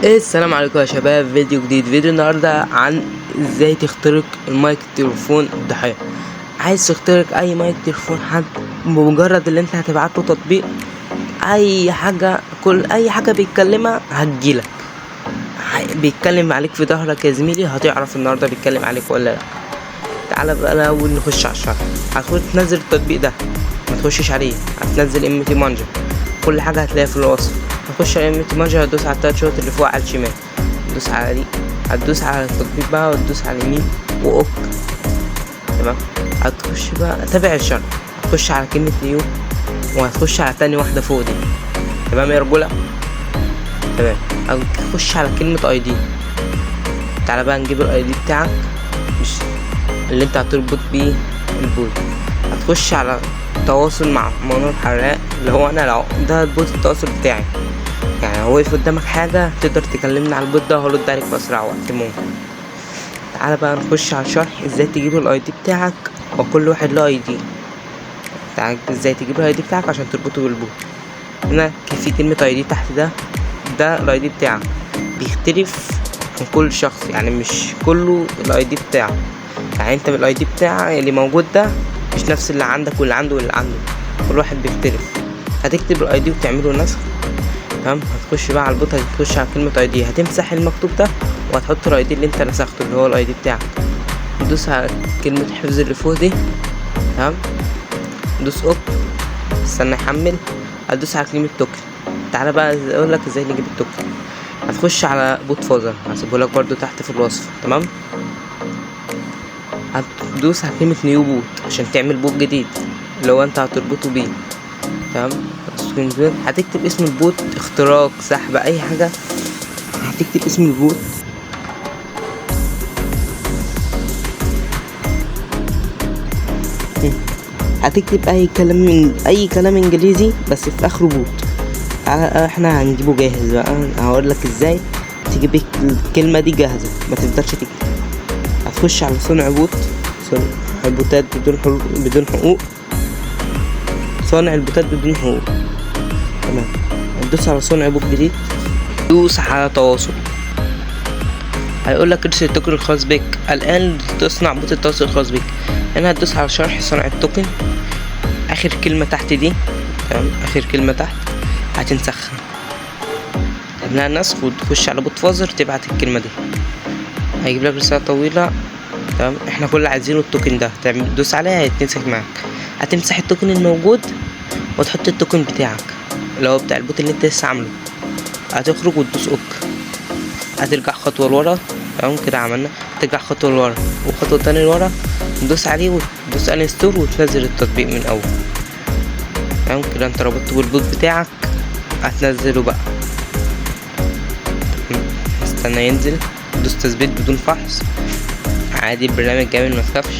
السلام عليكم يا شباب، فيديو جديد. فيديو النهارده عن ازاي تخترق المايك تليفون الضحية. عايز تخترق اي مايك تليفون حد بمجرد اللي انت هتبعته تطبيق اي حاجة، كل اي حاجة بيتكلمها هتجيلك. بيتكلم عليك في ظهرك يا زميلي، هتعرف النهارده بيتكلم عليك ولا لا. تعالى بقى الاول نخش على الشرح. هتخش تنزل التطبيق ده، ما تخشش عليه، هتنزل ام تي مانجر، كل حاجه هتلاقيها في الوصف. هتخش على ام تي مانجر، هتدوس على التلات شوط اللي فوق على الشمال، هتدوس على دي، هتدوس على التطبيق بقى وتدوس على اليمين واوك. تمام، هتخش بقى تابع الشرح، هتخش على كلمه نيو وهتخش على تاني واحده فوق دي. تمام يا رجوله، تمام. هتخش على كلمه اي دي. تعالى بقى نجيب الاي دي بتاعك، مش اللي انت هتربط بيه البوت. هتخش على تواصل مع منور حراق، اللي هو انا، لو ده البوت التواصل بتاعي، يعني هو واقف قدامك حاجة تقدر تكلمني على البوت ده وهرد عليك في اسرع وقت ممكن. تعالى بقى نخش على الشرح ازاي تجيب الاي دي بتاعك، وكل واحد له اي دي. تعالى ازاي تجيب الاي دي بتاعك عشان تربطه بالبوت. هنا في كلمة اي دي تحت، ده الاي دي بتاعك، بيختلف من كل شخص، يعني مش كله الاي دي بتاعه. يعني انت بالاي دي بتاعك اللي موجود ده مش نفس اللي عندك واللي عنده واللي عنده، كل واحد بيختلف. هتكتب الاي دي وتعمله نسخ. تمام، هتخش بقى على البوت، هتخش على كلمة اي دي، هتمسح المكتوب ده وهتحط الاي دي اللي انت نسخته اللي هو الاي دي بتاعك. تدوس على كلمة حفظ اللي فوق دي. تمام، دوس اوك، استنى يحمل. هتدوس على كلمة توكن. تعالى بقى اقول لك ازاي نجيب التوكن. هتخش على بوت فازر، هسيبه لك برضو تحت في الوصف. تمام، هتدوس على كلمة نيو بوت عشان تعمل بوت جديد اللي هو انت هتربطه بيه. تمام، هتكتب اسم البوت، اختراق، سحب، اي حاجة. هتكتب اسم البوت، هتكتب اي كلام انجليزي بس في اخره بوت. احنا هنجيبه جاهز بقى، هقول لك ازاي تجيب الكلمة دي جاهزة ما تفضلش تكتب. هتخش على صنع بوت، صنع البوتات بدون حقوق، صانع البوتات بدون حقوق. تمام، هتدوس على صنع بوت جديد، دوس على تواصل، هيقول لك ارسل التوكن الخاص بك الان تصنع بوت التواصل الخاص بك. هنا هتدوس على شرح صنع التوكن، اخر كلمة تحت دي. تمام، اخر كلمة تحت هتنسخها، تعملها نسخ وتخش على بوت فازر تبعت الكلمة دي، هيجيب لك رسالة طويلة. تمام، احنا كل اللي عايزينه التوكن ده، تدوس عليها هيتمسح معاك. هتمسح التوكن الموجود وتحط التوكن بتاعك اللي هو بتاع البوت اللي انت لسه عامله. هتخرج وتدوس اوك، هترجع خطوة لورا. تمام كده عملنا، ترجع خطوة لورا وخطوة تانية لورا، تدوس عليه وتدوس انستول وتنزل التطبيق من اول. تمام كده انت ربطته بالبوت بتاعك، هتنزله بقى. استنى ينزل، دوس تثبيت بدون فحص، عادي البرنامج جامد متخافش.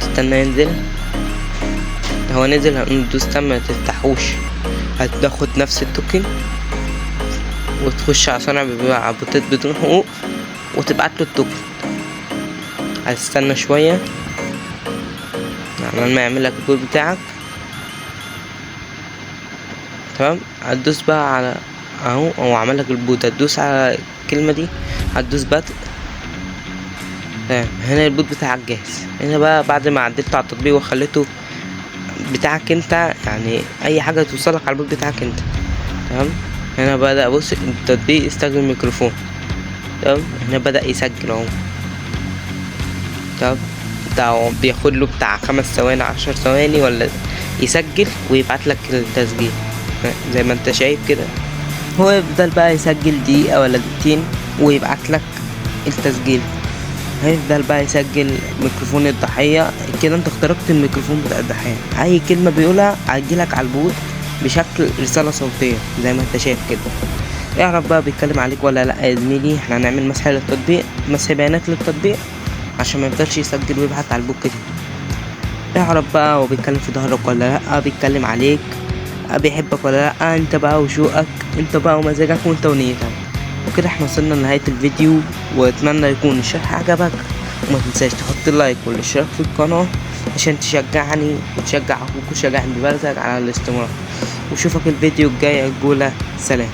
استنى ينزل، هو نزل، هندوس تم متفتحوش. هتاخد نفس التوكن وتخش على صانع بيبيع بوتات بدون حقوق وتبعتله التوكن. هتستنى شوية عمال ما يعملك البوت بتاعك. تمام، هتدوس بقى على اهو، هو عملك البوت، هتدوس على الكلمة دي، هتدوس باتل. تمام، هنا البوت بتاعك جاهز. هنا بقى بعد ما عدلت على التطبيق وخليته بتاعك انت، يعني اي حاجة توصلك على البوت بتاعك انت. تمام، هنا بدأ بص التطبيق يستخدم ميكروفون. تمام، هنا بدأ يسجل اهو. تمام، ده بياخد له بتاع 5 ثواني 10 ثواني ولا يسجل ويبعت لك التسجيل زي ما انت شايف كده. هو يفضل بقى يسجل دقيقة ولا دقيقتين ويبعت لك التسجيل. هيفضل بقى يسجل ميكروفون الضحية كده. انت اخترقت الميكروفون بتاع الضحية، اي كلمة بيقولها هتجيلك على البوت بشكل رسالة صوتية زي ما انت شايف كده. اعرف بقى بيتكلم عليك ولا لا يا زميلي. احنا هنعمل مسح للتطبيق، مسح بيانات للتطبيق عشان ما يفضلش يسجل ويبعت على البوت كده. اعرف بقى هو بيتكلم في ظهرك ولا لا، بيتكلم عليك، بيحبك ولا لا، انت بقى وشوقك، انت بقى ومزاجك وانت ونيتك. وكده احنا وصلنا لنهاية الفيديو، واتمنى يكون الشرح عجبك، وما تنساش تحط اللايك والاشتراك في القناة عشان تشجعني وتشجع اخوك وتشجع بلدك على الاستمرار. وشوفك الفيديو الجاي يا جبولة، سلام.